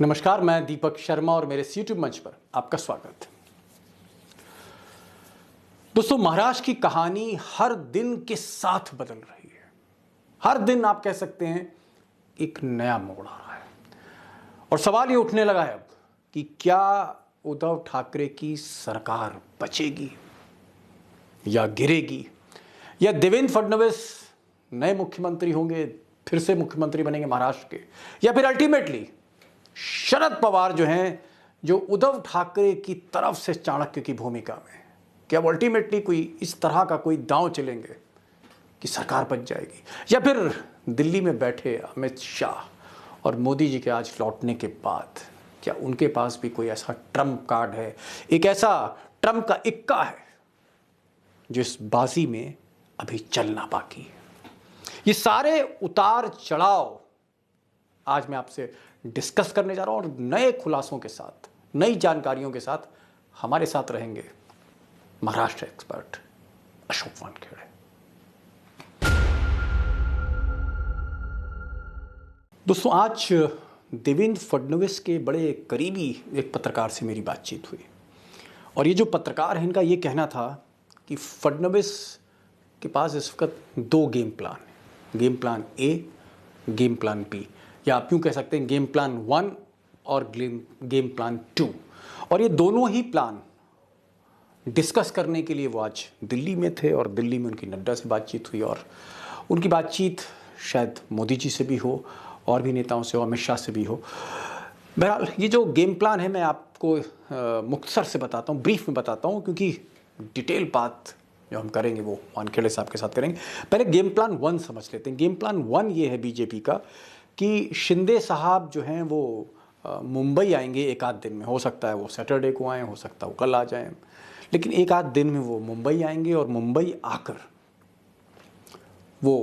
नमस्कार, मैं दीपक शर्मा और मेरे YouTube मंच पर आपका स्वागत है। दोस्तों, महाराष्ट्र की कहानी हर दिन के साथ बदल रही है। हर दिन आप कह सकते हैं एक नया मोड़ आ रहा है और सवाल ये उठने लगा है अब कि क्या उद्धव ठाकरे की सरकार बचेगी या गिरेगी, या देवेंद्र फडणवीस नए मुख्यमंत्री होंगे, फिर से मुख्यमंत्री बनेंगे महाराष्ट्र के, या फिर अल्टीमेटली शरद पवार जो हैं, जो उद्धव ठाकरे की तरफ से चाणक्य की भूमिका में, क्या वो अल्टीमेटली कोई इस तरह का कोई दांव चलेंगे कि सरकार बच जाएगी, या फिर दिल्ली में बैठे अमित शाह और मोदी जी के आज लौटने के बाद क्या उनके पास भी कोई ऐसा ट्रम्प कार्ड है, एक ऐसा ट्रम्प का इक्का है जो इस बाजी में अभी चलना बाकी है। ये सारे उतार चढ़ाव आज मैं आपसे डिस्कस करने जा रहा हूं और नए खुलासों के साथ, नई जानकारियों के साथ हमारे साथ रहेंगे महाराष्ट्र एक्सपर्ट अशोक वानखेड़े। दोस्तों, आज देवेंद्र फडणवीस के बड़े करीबी एक पत्रकार से मेरी बातचीत हुई और ये जो पत्रकार है, इनका ये कहना था कि फडणवीस के पास इस वक्त दो गेम प्लान है, game plan A, game plan B, या आप यूँ कह सकते हैं गेम प्लान 1 और गेम प्लान 2। और ये दोनों ही प्लान डिस्कस करने के लिए वो आज दिल्ली में थे और दिल्ली में उनकी नड्डा से बातचीत हुई और उनकी बातचीत शायद मोदी जी से भी हो और भी नेताओं से हो, अमित शाह से भी हो। बहरहाल ये जो गेम प्लान है मैं आपको मुख्तसर से बताता हूँ, ब्रीफ में बताता हूँ, क्योंकि डिटेल बात जो हम करेंगे वो वानखेड़े साहब के साथ करेंगे। पहले गेम प्लान 1 समझ लेते हैं। गेम प्लान 1 ये है बीजेपी का कि शिंदे साहब जो हैं वो मुंबई आएंगे एक आध दिन में। हो सकता है वो सैटरडे को आएँ, हो सकता है वो कल आ जाएं, लेकिन एक आध दिन में वो मुंबई आएंगे और मुंबई आकर वो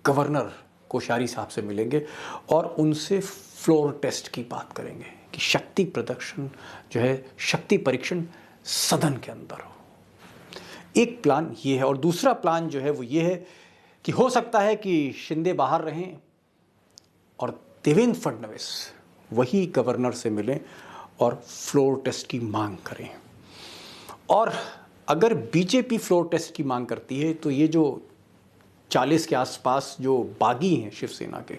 गवर्नर कोश्यारी साहब से मिलेंगे और उनसे फ्लोर टेस्ट की बात करेंगे कि शक्ति प्रदर्शन जो है, शक्ति परीक्षण सदन के अंदर हो। एक प्लान ये है और दूसरा प्लान जो है वो ये है कि हो सकता है कि शिंदे बाहर रहें और देवेंद्र फडणवीस वही गवर्नर से मिलें और फ्लोर टेस्ट की मांग करें। और अगर बीजेपी फ्लोर टेस्ट की मांग करती है तो ये जो 40 के आसपास जो बागी हैं शिवसेना के,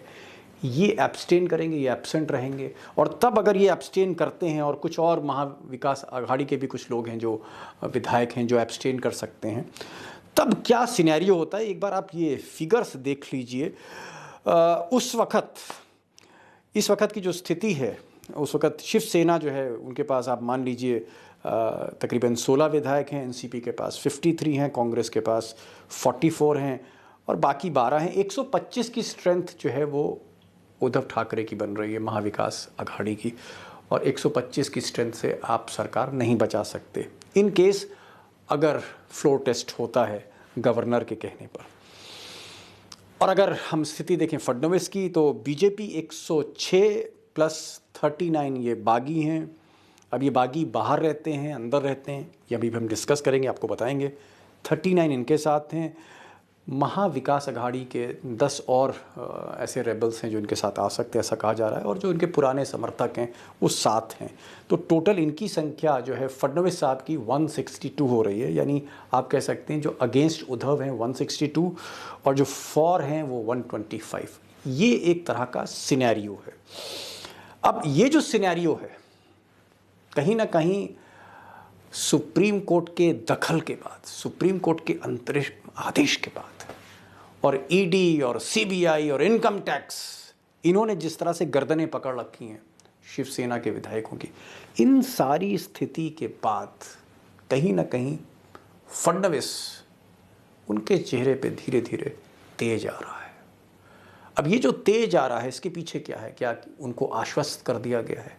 ये एब्सटेन करेंगे, ये एब्सेंट रहेंगे। और तब अगर ये एब्सटेन करते हैं और कुछ और महाविकास आघाड़ी के भी कुछ लोग हैं जो विधायक हैं जो एब्सटेन कर सकते हैं, तब क्या सिनेरियो होता है, एक बार आप ये फिगर्स देख लीजिए। उस वक़्त, इस वक्त की जो स्थिति है, उस वक़्त शिवसेना जो है उनके पास आप मान लीजिए तकरीबन 16 विधायक हैं, एनसीपी के पास 53 हैं, कांग्रेस के पास 44 हैं और बाकी 12 हैं। 125 की स्ट्रेंथ जो है वो उद्धव ठाकरे की बन रही है, महाविकास आघाड़ी की, और 125 की स्ट्रेंथ से आप सरकार नहीं बचा सकते इन केस अगर फ्लोर टेस्ट होता है गवर्नर के कहने पर। और अगर हम स्थिति देखें फडणवीस की, तो बीजेपी 106 प्लस 39 ये बागी हैं। अब ये बागी बाहर रहते हैं, अंदर रहते हैं, ये अभी भी हम डिस्कस करेंगे, आपको बताएंगे। 39 इनके साथ हैं। महाविकास आघाड़ी के 10 और ऐसे रेबल्स हैं जो इनके साथ आ सकते हैं, ऐसा कहा जा रहा है, और जो इनके पुराने समर्थक हैं वो 7 हैं। तो टोटल इनकी संख्या जो है फडणवीस साहब की 162 हो रही है, यानी आप कह सकते हैं जो अगेंस्ट उद्धव हैं 162 और जो फॉर हैं वो 125। ये एक तरह का सिनेरियो है। अब ये जो सिनेरियो है कहीं ना कहीं सुप्रीम कोर्ट के दखल के बाद, सुप्रीम कोर्ट के अंतरिम आदेश के बाद, और ईडी और सीबीआई और इनकम टैक्स, इन्होंने जिस तरह से गर्दनें पकड़ रखी हैं शिवसेना के विधायकों की, इन सारी स्थिति के बाद कहीं ना कहीं फडणवीस, उनके चेहरे पे धीरे धीरे तेज आ रहा है। अब ये जो तेज आ रहा है इसके पीछे क्या है? क्या उनको आश्वस्त कर दिया गया है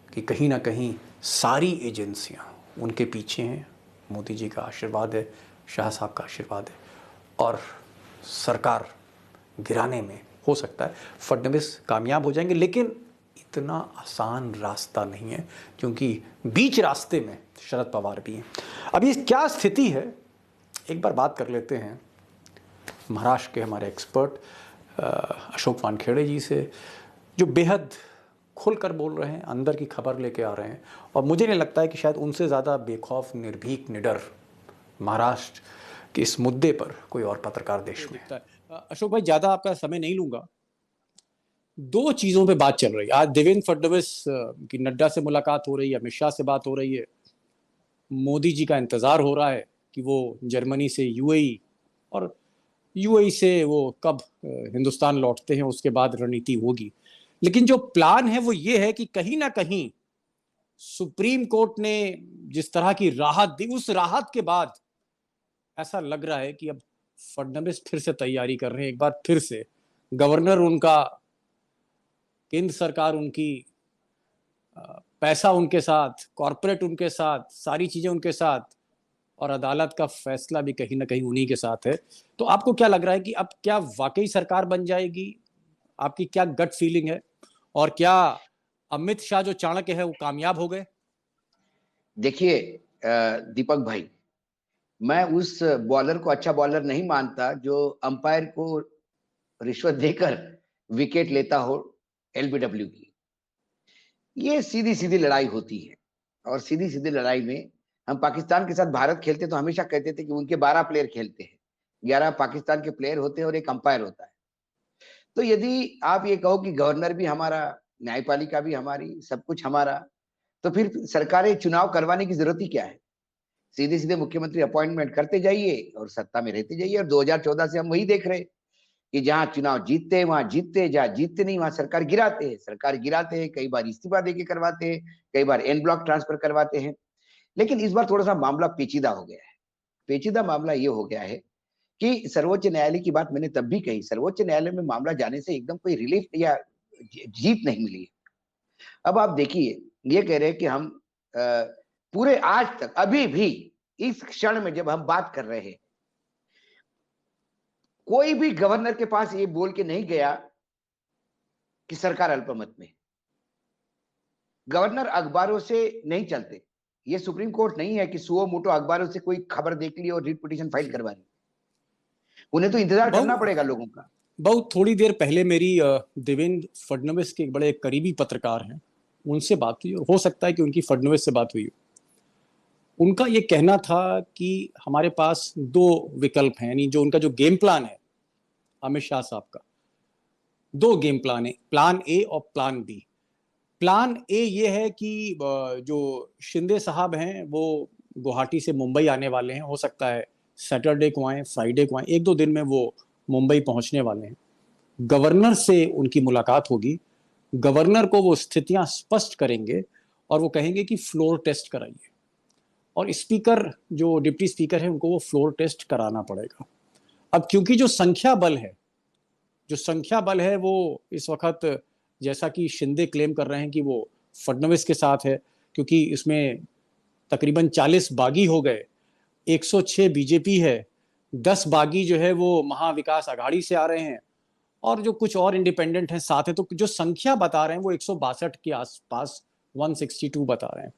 कि कहीं ना कहीं सारी एजेंसियां उनके पीछे हैं, मोदी जी का आशीर्वाद है, शाह साहब का आशीर्वाद है, और सरकार गिराने में हो सकता है फडणवीस कामयाब हो जाएंगे। लेकिन इतना आसान रास्ता नहीं है, क्योंकि बीच रास्ते में शरद पवार भी हैं। अब ये क्या स्थिति है, एक बार बात कर लेते हैं महाराष्ट्र के हमारे एक्सपर्ट अशोक वानखेड़े जी से, जो बेहद खुलकर बोल रहे हैं, अंदर की खबर लेके आ रहे हैं, और मुझे नहीं लगता है कि शायद उनसे ज़्यादा बेखौफ, निर्भीक, निडर महाराष्ट्र के इस मुद्दे पर कोई और पत्रकार देश में है। अशोक भाई, ज़्यादा आपका समय नहीं लूँगा। दो चीज़ों पे बात चल रही है आज। देवेंद्र फडणवीस की नड्डा से मुलाकात हो रही है, अमित शाह से बात हो रही है, मोदी जी का इंतज़ार हो रहा है कि वो जर्मनी से यूएई, और यूएई से वो कब हिंदुस्तान लौटते हैं, उसके बाद रणनीति होगी। लेकिन जो प्लान है वो ये है कि कहीं ना कहीं सुप्रीम कोर्ट ने जिस तरह की राहत दी, उस राहत के बाद ऐसा लग रहा है कि अब फडणवीस फिर से तैयारी कर रहे हैं, एक बार फिर से गवर्नर उनका, केंद्र सरकार उनकी, पैसा उनके साथ, कॉरपोरेट उनके साथ, सारी चीजें उनके साथ, और अदालत का फैसला भी कहीं ना कहीं उन्हीं के साथ है। तो आपको क्या लग रहा है कि अब क्या वाकई सरकार बन जाएगी? आपकी क्या गट फीलिंग है? और क्या अमित शाह जो चाणक्य है वो कामयाब हो गए? देखिए दीपक भाई, मैं उस बॉलर को अच्छा बॉलर नहीं मानता जो अंपायर को रिश्वत देकर विकेट लेता हो एलबीडब्ल्यू की। ये सीधी सीधी लड़ाई होती है, और सीधी सीधी लड़ाई में हम पाकिस्तान के साथ भारत खेलते तो हमेशा कहते थे कि उनके 12 प्लेयर खेलते हैं, 11 पाकिस्तान के प्लेयर होते हैं और एक अंपायर होता है। तो यदि आप ये कहो कि गवर्नर भी हमारा, न्यायपालिका भी हमारी, सब कुछ हमारा, तो फिर सरकारें चुनाव करवाने की जरूरत ही क्या है? सीधे सीधे मुख्यमंत्री अपॉइंटमेंट करते जाइए और सत्ता में रहते जाइए। और 2014 से हम वही देख रहे हैं कि जहां चुनाव जीतते हैं वहां जीतते, जहां जीतते नहीं वहां सरकार गिराते हैं, सरकार गिराते हैं, कई बार इस्तीफा देके करवाते हैं, कई बार एन ब्लॉक ट्रांसफर करवाते हैं। लेकिन इस बार थोड़ा सा मामला पेचीदा हो गया है। पेचीदा मामला ये हो गया है कि सर्वोच्च न्यायालय की बात मैंने तब भी कही, सर्वोच्च न्यायालय में मामला जाने से एकदम कोई रिलीफ या जीत नहीं मिली। अब आप देखिए, ये कह रहे हैं कि हम पूरे आज तक, अभी भी इस क्षण में जब हम बात कर रहे हैं, कोई भी गवर्नर के पास ये बोल के नहीं गया कि सरकार अल्पमत में। गवर्नर अखबारों से नहीं चलते। ये सुप्रीम कोर्ट नहीं है कि सुओ मोटो अखबारों से कोई खबर देख ली और रिट पिटीशन फाइल करवा ली। उन्हें तो इंतजार करना पड़ेगा लोगों का। बहुत थोड़ी देर पहले मेरी देवेंद्र फडणवीस के एक बड़े करीबी पत्रकार हैं, उनसे बात हुई, और हो सकता है कि उनकी फडणवीस से बात हुई हो। उनका ये कहना था कि हमारे पास दो विकल्प हैं, यानी जो उनका जो गेम प्लान है अमित शाह साहब का, दो गेम प्लान है, प्लान ए और प्लान बी। प्लान ए ये है कि जो शिंदे साहब हैं वो गुवाहाटी से मुंबई आने वाले हैं, हो सकता है सैटरडे को आए, फ्राइडे को आए, एक दो दिन में वो मुंबई पहुंचने वाले हैं। गवर्नर से उनकी मुलाकात होगी, गवर्नर को वो स्थितियां स्पष्ट करेंगे और वो कहेंगे कि फ्लोर टेस्ट कराइए, और स्पीकर, जो डिप्टी स्पीकर है, उनको वो फ्लोर टेस्ट कराना पड़ेगा। अब क्योंकि जो संख्या बल है वो इस वक्त, जैसा कि शिंदे क्लेम कर रहे हैं कि वो फडणवीस के साथ है, क्योंकि इसमें तकरीबन 40 बागी हो गए, 106 बीजेपी है, 10 बागी जो है वो महाविकास आघाड़ी से आ रहे हैं, और जो कुछ और इंडिपेंडेंट हैं साथ है। तो जो संख्या बता रहे हैं वो 162 के आसपास, 162 बता रहे हैं।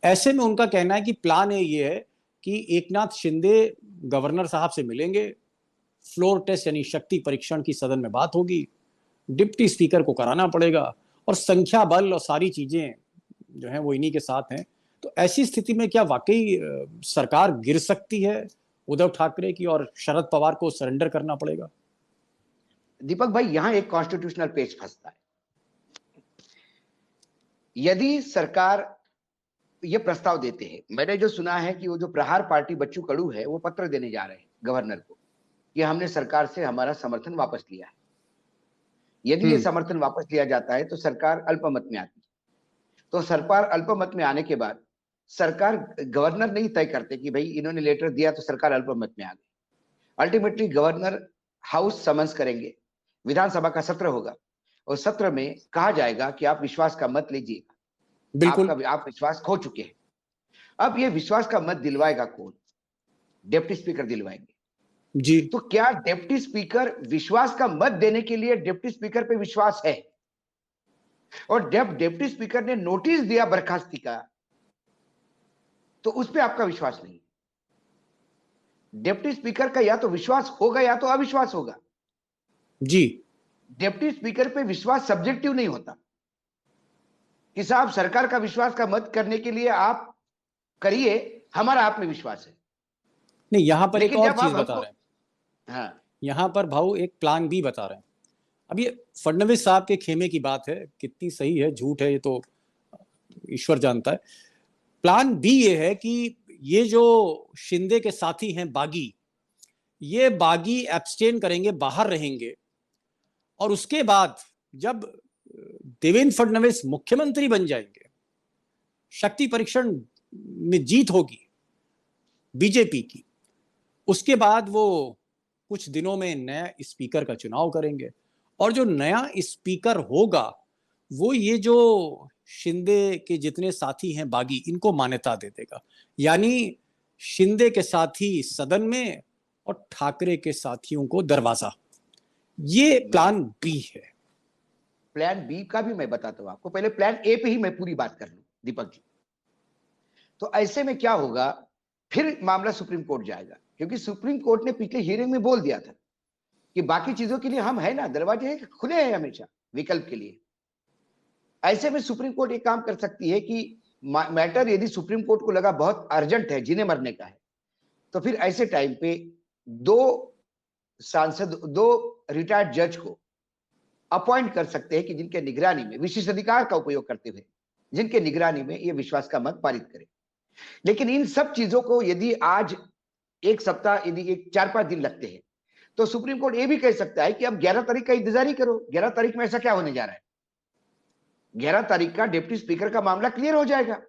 ऐसे में उनका कहना है कि प्लान ये है कि एकनाथ शिंदे गवर्नर साहब से मिलेंगे, फ्लोर टेस्ट यानी शक्ति परीक्षण की सदन में बात होगी, डिप्टी स्पीकर को कराना पड़ेगा, और संख्या बल और सारी चीजें जो हैं वो इन्हीं के साथ हैं। तो ऐसी स्थिति में क्या वाकई सरकार गिर सकती है उद्धव ठाकरे की, और शरद पवार को सरेंडर करना पड़ेगा? दीपक भाई, यहां एक कॉन्स्टिट्यूशनल पेच फंसता है। यदि सरकार ये प्रस्ताव देते हैं, मैंने जो सुना है कि वो जो प्रहार पार्टी बच्चू कडू है वो पत्र देने जा रहे हैं गवर्नर को कि हमने सरकार से हमारा समर्थन वापस लिया है। यदि ये समर्थन वापस लिया जाता है तो सरकार अल्पमत में आती है। तो सरकार अल्पमत में आने के बाद सरकार, गवर्नर नहीं तय करते कि भाई इन्होंने लेटर दिया तो सरकार अल्पमत में आ गई। अल्टीमेटली गवर्नर हाउस समन्स करेंगे, विधानसभा का सत्र होगा, और सत्र में कहा जाएगा कि आप विश्वास का मत लीजिएगा, बिल्कुल। आप विश्वास खो चुके हैं। अब ये विश्वास का मत दिलवाएगा कौन? डिप्टी स्पीकर दिलवाएंगे। जी। तो क्या डिप्टी स्पीकर, विश्वास का मत देने के लिए डिप्टी स्पीकर पे विश्वास है? और जब डिप्टी स्पीकर ने नोटिस दिया बर्खास्ती का, तो उस पर आपका विश्वास नहीं। डिप्टी स्पीकर का या तो विश्वास होगा या तो अविश्वास होगा। जी। डिप्टी स्पीकर पे विश्वास सब्जेक्टिव नहीं होता। कि साहब सरकार का विश्वास का मत करने के लिए आप करिए, हमारा आप में विश्वास है। नहीं, यहाँ पर एक लेकिन और जब चीज आप बता हमको, रहे हैं, हाँ यहाँ पर भाऊ एक प्लान बी बता रहे हैं। अब ये फडणवीस साहब के खेमे की बात है, कितनी सही है झूठ है ये तो ईश्वर जानता है। प्लान बी ये है कि ये जो शिंदे के साथी हैं बागी, ये बागी एब्सटेन करेंगे, बाहर रहेंगे, और उसके बाद जब देवेंद्र फडणवीस मुख्यमंत्री बन जाएंगे, शक्ति परीक्षण में जीत होगी बीजेपी की, उसके बाद वो कुछ दिनों में नया स्पीकर का चुनाव करेंगे, और जो नया स्पीकर होगा वो ये जो शिंदे के जितने साथी हैं बागी, इनको मान्यता दे देगा। यानी शिंदे के साथी सदन में और ठाकरे के साथियों को दरवाजा। ये प्लान बी है। प्लान बी का भी मैं बताता हूं आपको, पहले प्लान ए पे ही मैं पूरी बात कर लूं दीपक जी। तो ऐसे में क्या होगा, फिर मामला सुप्रीम कोर्ट जाएगा, क्योंकि सुप्रीम कोर्ट ने पिछले हियरिंग में बोल दिया था कि बाकी चीजों के लिए हम है ना, दरवाजे खुले हैं हमेशा विकल्प के लिए। ऐसे में सुप्रीम कोर्ट एक काम कर सकती है कि मैटर यदि सुप्रीम कोर्ट को लगा बहुत अर्जेंट है, जीने मरने का है, तो फिर ऐसे टाइम पे दो सांसद, दो रिटायर्ड जज को अपॉइंट कर सकते हैं कि जिनके निगरानी में, विशेषाधिकार का उपयोग करते हुए, जिनके निगरानी में ये विश्वास का मत पारित करें। लेकिन इन सब चीजों को यदि आज एक सप्ताह, यदि एक 4-5 दिन लगते हैं, तो सुप्रीम कोर्ट ये भी कह सकता है कि अब 11 तारीख का इंतजार ही करो। 11 तारीख में ऐसा क्या होने जा रहा है, 11 तारीख का डिप्टी स्पीकर का मामला क्लियर हो जाएगा।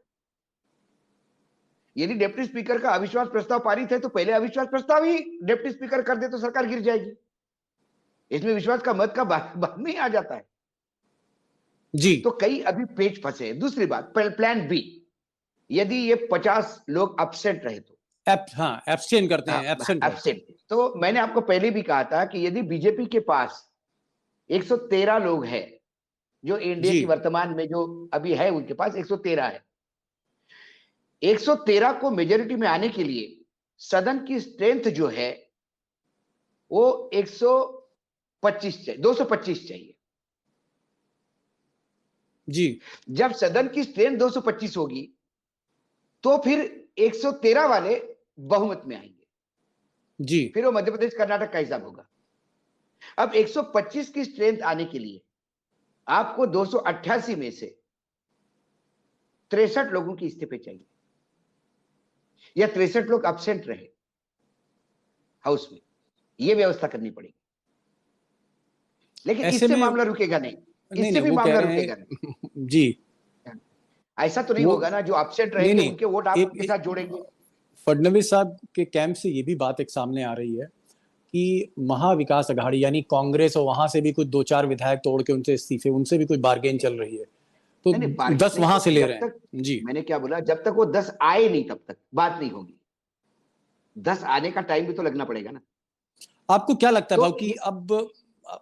यदि डिप्टी स्पीकर का अविश्वास प्रस्ताव पारित है, तो पहले अविश्वास प्रस्ताव ही डिप्टी स्पीकर कर दे तो सरकार गिर जाएगी। इसमें विश्वास का मत का बाद में आ जाता है जी। तो कई अभी पेच फंसे हैं। दूसरी बात, प्लान बी, यदि ये 50 लोग एब्सेंट रहे तो, हाँ, एब्सटेन करते हैं, एब्सेंट रहते हैं। एब्सेंट, तो मैंने आपको पहले भी कहा था कि यदि बीजेपी के पास 113 लोग हैं, जो एनडीए जी की वर्तमान में जो अभी है उनके पास 113 है, 113 को मेजोरिटी में आने के लिए सदन की स्ट्रेंथ जो है वो 125 चाहिए, 225 चाहिए। जी जब सदन की स्ट्रेंथ 225 होगी तो फिर 113 वाले बहुमत में आएंगे, जी फिर वो मध्य प्रदेश कर्नाटक का हिसाब होगा। अब 125 की स्ट्रेंथ आने के लिए आपको 288 में से 63 लोगों की इस्तीफे चाहिए, या 63 लोग एब्सेंट रहे हाउस में, यह व्यवस्था करनी पड़ेगी। लेकिन ऐसे इससे में मामला रुकेगा नहीं, नहीं इससे नहीं, भी वो कह मामला रहे रुकेगा नहीं। हैं जी, ऐसा तो नहीं वो होगा ना, जो एब्सेंट नहीं रहेंगे नहीं, उनके वोट आप उनके साथ जोड़ेंगे। फडणवीस साहब के कैंप से ये भी बात एक सामने आ रही है कि महाविकास अघाड़ी यानी कांग्रेस, और वहां से भी कुछ 2-4 विधायक तोड़ के उनसे इस्तीफे, उनसे भी कुछ बार्गेन चल रही है, तो नहीं नहीं, 10 बार्गेनिंग वहां तो से ले जब रहे हैं। तक, जी, मैंने क्या बोला, जब तक वो 10 आए नहीं तब तक बात नहीं होगी। 10 आने का टाइम भी तो लगना पड़ेगा ना। आपको क्या लगता है तो भाव कि अब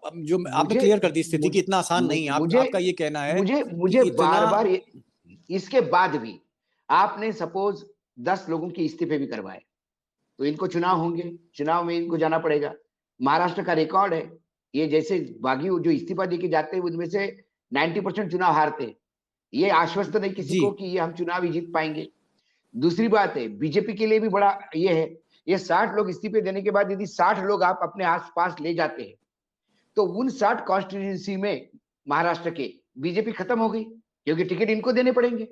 जो आपने मुझे क्लियर कर दी स्थिति कि इतना आसान नहीं है, मुझे आपका ये कहना है मुझे कि मुझे इतना। बार बार इसके बाद भी आपने सपोज 10 लोगों के इस्तीफे भी करवाए, तो इनको चुनाव होंगे, चुनाव में इनको जाना पड़ेगा। महाराष्ट्र का रिकॉर्ड है, ये जैसे बागी जो इस्तीफा देके जाते हैं उनमें से 90% चुनाव हारते हैं। ये आश्वस्त नहीं किसी जी को कि ये हम चुनाव ही जीत पाएंगे। दूसरी बात है, बीजेपी के लिए भी बड़ा ये है, ये 60 लोग इस्तीफे देने के बाद यदि 60 लोग आप अपने आसपास ले जाते हैं, तो उन 60 कॉन्स्टिट्यूंसी में महाराष्ट्र के बीजेपी खत्म हो गई, क्योंकि टिकट इनको देने पड़ेंगे।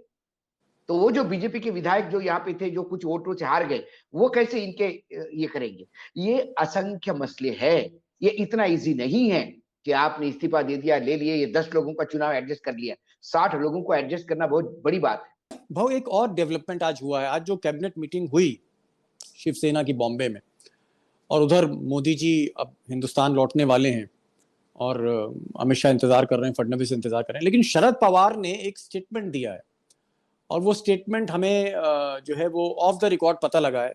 तो वो जो बीजेपी के विधायक जो यहाँ पे थे, जो कुछ वोटों से हार गए, वो कैसे इनके ये करेंगे। ये असंख्य मसले है, ये इतना इजी नहीं है कि आपने इस्तीफा दे दिया, ले लिए, ये 10 लोगों का चुनाव एडजस्ट कर लिया। 60 लोगों को एडजस्ट करना बहुत बड़ी बात है। भाव एक और डेवलपमेंट आज हुआ है। आज जो कैबिनेट मीटिंग हुई शिवसेना की बॉम्बे में, और उधर मोदी जी अब हिंदुस्तान लौटने वाले हैं, और अमित शाह इंतजार कर रहे हैं, फडणवीस इंतजार कर रहे हैं, लेकिन शरद पवार ने एक स्टेटमेंट दिया है, और वो स्टेटमेंट हमें जो है वो ऑफ द रिकॉर्ड पता लगा है।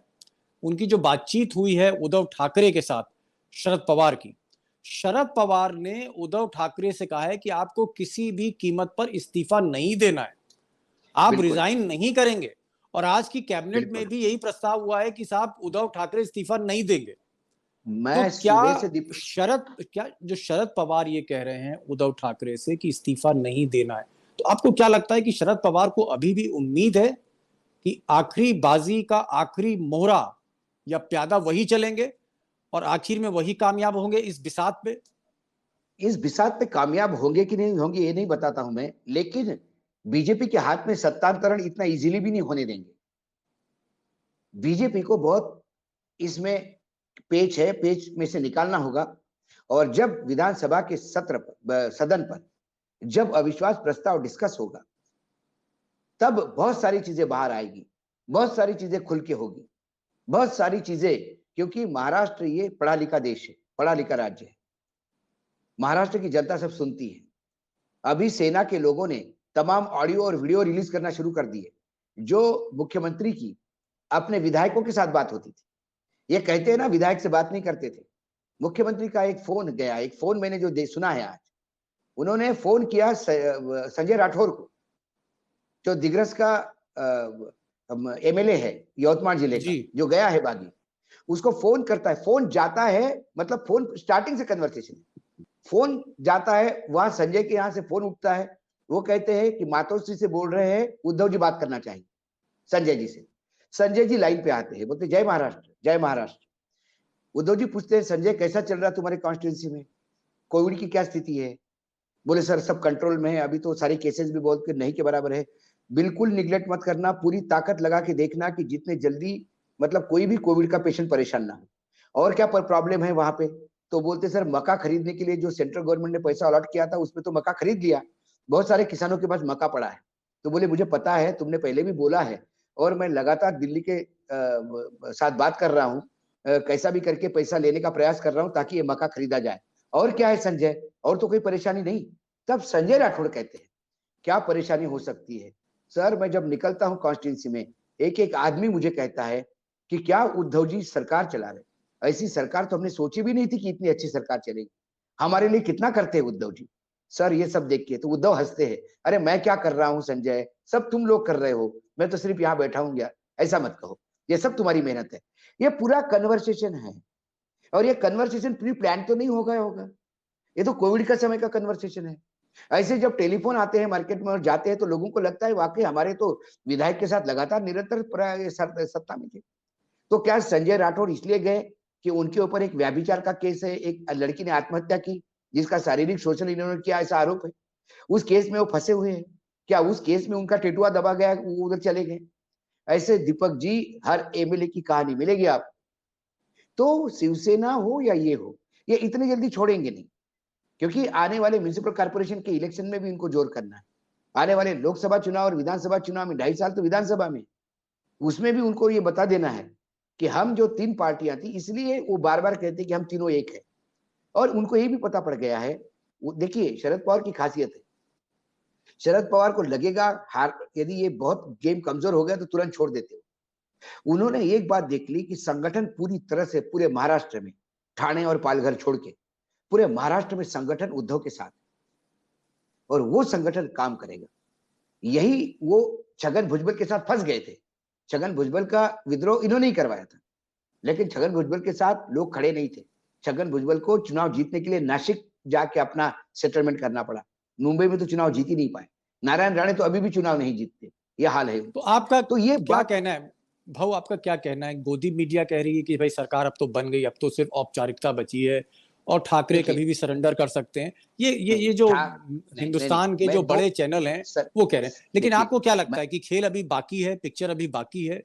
उनकी जो बातचीत हुई है उद्धव ठाकरे के साथ, शरद पवार की, शरद पवार ने उद्धव ठाकरे से कहा है कि आपको किसी भी कीमत पर इस्तीफा नहीं देना है, आप बिल्कुल रिजाइन नहीं करेंगे। और आज की कैबिनेट में बिल्कुल, भी यही प्रस्ताव हुआ है कि साहब उद्धव ठाकरे इस्तीफा नहीं देंगे। तो मैं क्या सुबह से क्या जो शरद पवार ये कह रहे हैं उद्धव ठाकरे से कि इस्तीफा नहीं देना है, तो आपको क्या लगता है कि शरद पवार को अभी भी उम्मीद है कि आखिरी बाजी का आखिरी मोहरा या प्यादा वही चलेंगे और आखिर में वही कामयाब होंगे इस बिसात पे? इस बिसात पे कामयाब होंगे कि नहीं होंगे ये नहीं बताता हूं मैं, लेकिन बीजेपी के हाथ में सत्तांतरण इतना इजीली भी नहीं होने देंगे। बीजेपी को बहुत इसमें पेच है, पेच में से निकालना होगा। और जब विधानसभा के सदन पर जब अविश्वास प्रस्ताव डिस्कस होगा, तब बहुत सारी चीजें बाहर आएगी, बहुत सारी चीजें खुल के होगी, बहुत सारी चीजें, क्योंकि महाराष्ट्र ये पढ़ा लिखा देश है, पढ़ा लिखा राज्य है। महाराष्ट्र की जनता सब सुनती है। अभी सेना के लोगों ने तमाम ऑडियो और वीडियो रिलीज करना शुरू कर दिए, जो मुख्यमंत्री की अपने विधायकों के साथ बात होती थी। ये कहते हैं ना, विधायक से बात नहीं करते थे। मुख्यमंत्री का एक फोन गया, एक फोन मैंने जो सुना है आज, उन्होंने फोन किया संजय राठौर को, जो दिग्रस का एमएलए है, यवतमाळ जिले का, जो गया है बागी। उसको फोन करता है, फोन जाता है, मतलब फोन स्टार्टिंग से कन्वर्सेशन, फोन जाता है, वहां संजय के यहां से फोन उठता है। वो कहते हैं कि मातोश्री से बोल रहे हैं, उद्धव जी बात करना चाहिए संजय जी से। संजय जी लाइन पे आते हैं, बोलते जय महाराष्ट्र, जय महाराष्ट्र। उद्धव जी पूछते हैं, संजय कैसा चल रहा है तुम्हारे कॉन्स्टिट्यूंसी में, कोविड की क्या स्थिति है? बोले सर सब कंट्रोल में है, अभी तो सारे केसेस भी बहुत नहीं के बराबर है। बिल्कुल निग्लेक्ट मत करना, पूरी ताकत लगा के देखना कि जितने जल्दी, मतलब कोई भी कोविड का पेशेंट परेशान ना हो। और क्या प्रॉब्लम है वहां पे? तो बोलते सर मक्का खरीदने के लिए जो सेंट्रल गवर्नमेंट ने पैसा अलॉट किया था, उसमें तो मक्का खरीद लिया, बहुत सारे किसानों के पास मक्का पड़ा है। तो बोले मुझे पता है, तुमने पहले भी बोला है, और मैं लगातार दिल्ली के साथ बात कर रहा हूँ, कैसा भी करके पैसा लेने का प्रयास कर रहा हूँ ताकि ये मक्का खरीदा जाए। और क्या है संजय, और तो कोई परेशानी नहीं। तब संजय राठौड़ कहते हैं क्या परेशानी हो सकती है? सर मैं जब निकलता हूं कॉन्स्टिट्यूंसी में, एक एक आदमी मुझे कहता है कि क्या उद्धव जी सरकार चला रहे, ऐसी सरकार तो हमने सोची भी नहीं थी कि इतनी अच्छी सरकार चलेगी, हमारे लिए कितना करते हैं उद्धव जी। सर ये सब देख के तो उद्धव हंसते हैं, अरे मैं क्या कर रहा हूँ संजय, सब तुम लोग कर रहे हो, मैं तो सिर्फ यहाँ बैठा हूँ, ऐसा मत कहो, ये सब तुम्हारी मेहनत है। ये पूरा कन्वर्सेशन है, और ये कन्वर्सेशन प्री प्लान तो नहीं होगा, ये तो कोविड का समय का कन्वर्सेशन है। ऐसे जब टेलीफोन आते हैं मार्केट में और जाते हैं, तो लोगों को लगता है वाकई हमारे तो विधायक के साथ लगातार निरंतर सत्ता में थे। तो क्या संजय राठौर इसलिए गए कि उनके ऊपर एक व्यभिचार का केस है, एक लड़की ने आत्महत्या की जिसका शारीरिक शोषण इन्होंने किया, ऐसा आरोप है, उस केस में वो फंसे हुए हैं? क्या उस केस में उनका टेटुआ दबा गया, वो उधर चले गए? ऐसे दीपक जी हर एमएलए की कहानी मिलेगी आप। तो शिवसेना हो या ये हो, ये इतनी जल्दी छोड़ेंगे नहीं, क्योंकि आने वाले म्युनिसिपल कॉर्पोरेशन के इलेक्शन में भी इनको जोर करना है। आने वाले लोकसभा चुनाव और विधानसभा चुनाव में 2.5 साल तो विधानसभा में, उसमें भी उनको ये बता देना है कि हम जो 3 पार्टियां थी, इसलिए वो बार बार कहते कि हम तीनों एक है। और उनको ये भी पता पड़ गया है, देखिए शरद पवार की खासियत है, शरद पवार को लगेगा हार, यदि ये बहुत गेम कमजोर हो गया तो तुरंत छोड़ देते हो। उन्होंने एक बात देख ली कि संगठन पूरी तरह से पूरे महाराष्ट्र में, ठाणे और पालघर छोड़ के पूरे महाराष्ट्र में संगठन उद्धव के साथ, और वो संगठन काम करेगा। यही वो छगन भुजबल के साथ फंस गए थे। छगन भुजबल का विद्रोह इन्होंने ही करवाया था, लेकिन छगन भुजबल के साथ लोग खड़े नहीं थे। छगन भुजबल को चुनाव जीतने के लिए नासिक जाके अपना सेटलमेंट करना पड़ा, मुंबई में तो चुनाव जीत ही नहीं पाए। नारायण राणे तो अभी भी चुनाव नहीं जीतते, ये हाल है। तो आपका तो ये क्या बात, कहना है भाऊ, आपका क्या कहना है? गोदी मीडिया कह रही है कि भाई सरकार अब तो बन गई, अब तो सिर्फ औपचारिकता बची है और ठाकरे कभी देखिए भी सरेंडर कर सकते हैं। ये नहीं ये जो नहीं, हिंदुस्तान के जो मैं दो बड़े चैनल हैं सर, वो कह रहे हैं, लेकिन देखिए आपको क्या लगता है कि खेल अभी बाकी है, पिक्चर अभी बाकी है,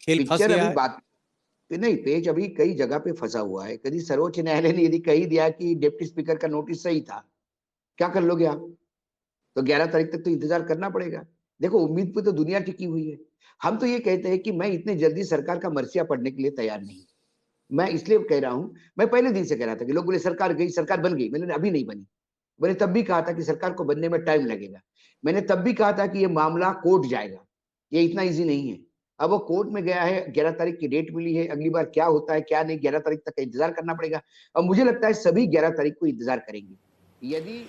खेल फंस पिक्चर गया अभी है? बात नहीं, पेज अभी कई जगह पे फंसा हुआ है। कभी सर्वोच्च न्यायालय ने यदि कही दिया कि डिप्टी स्पीकर का नोटिस सही था, क्या कर लोगे आप? तो 11 तारीख तक तो इंतजार करना पड़ेगा। देखो उम्मीद पे तो दुनिया टिकी हुई है। हम तो ये कहते हैं कि मैं इतने जल्दी सरकार का मर्सिया पढ़ने के लिए तैयार नहीं। मैं इसलिए कह रहा हूं, मैं पहले दिन से कह रहा था कि लोग बोले सरकार गई, सरकार बन गई, मैंने अभी नहीं बनी। मैंने तब भी कहा था कि सरकार को बनने में टाइम लगेगा। मैंने तब भी कहा था कि ये मामला कोर्ट जाएगा, ये इतना इजी नहीं है। अब वो कोर्ट में गया है, 11 तारीख की डेट मिली है, अगली बार क्या होता है क्या नहीं, 11 तारीख तक का इंतजार करना पड़ेगा। और मुझे लगता है सभी 11 तारीख को इंतजार करेंगे। यदि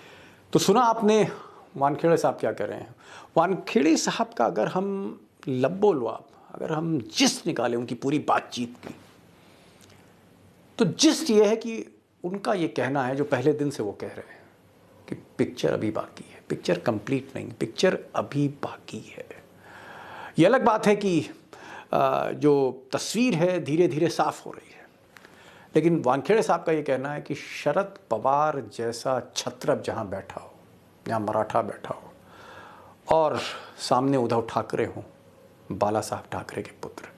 तो सुना आपने वानखेड़े साहब क्या कह रहे हैं। वानखेड़े साहब का अगर हम लब्बो लुआब, अगर हम जिस्ट निकालें उनकी पूरी बातचीत की, तो जिस्ट ये है कि उनका ये कहना है जो पहले दिन से वो कह रहे हैं कि पिक्चर अभी बाकी है, पिक्चर कंप्लीट नहीं, पिक्चर अभी बाकी है। ये अलग बात है कि जो तस्वीर है धीरे धीरे साफ हो रही है, लेकिन वानखेड़े साहब का ये कहना है कि शरद पवार जैसा छत्रप जहाँ बैठा हो, जहाँ मराठा बैठा हो और सामने उद्धव ठाकरे हों, बाला साहब ठाकरे के पुत्र,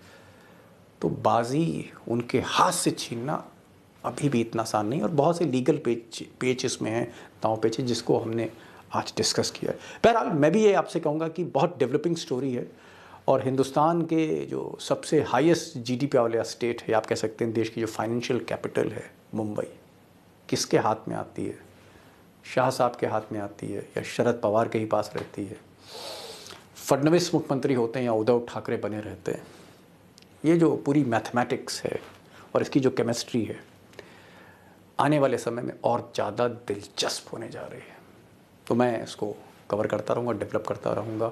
तो बाजी उनके हाथ से छीनना अभी भी इतना आसान नहीं। और बहुत से लीगल पेच इसमें हैं, दांव पेच है, जिसको हमने आज डिस्कस किया है। बहरहाल मैं भी ये आपसे कहूँगा कि बहुत डेवलपिंग स्टोरी है और हिंदुस्तान के जो सबसे हाईएस्ट जीडीपी वाले स्टेट है, आप कह सकते हैं देश की जो फाइनेंशियल कैपिटल है मुंबई, किसके हाथ में आती है? शाह साहब के हाथ में आती है या शरद पवार के ही पास रहती है? फडणवीस मुख्यमंत्री होते हैं या उद्धव ठाकरे बने रहते हैं? ये जो पूरी मैथमेटिक्स है और इसकी जो केमिस्ट्री है आने वाले समय में और ज़्यादा दिलचस्प होने जा रही है। तो मैं इसको कवर करता रहूँगा, डेवलप करता रहूँगा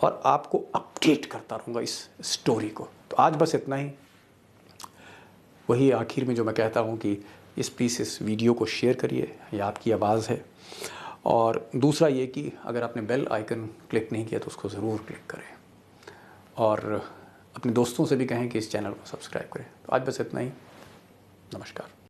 और आपको अपडेट करता रहूँगा इस स्टोरी को। तो आज बस इतना ही। वही आखिर में जो मैं कहता हूँ कि प्लीज़ इस वीडियो को शेयर करिए, ये आपकी आवाज़ है। और दूसरा ये कि अगर आपने बेल आइकन क्लिक नहीं किया तो उसको ज़रूर क्लिक करें और अपने दोस्तों से भी कहें कि इस चैनल को सब्सक्राइब करें। तो आज बस इतना ही। नमस्कार।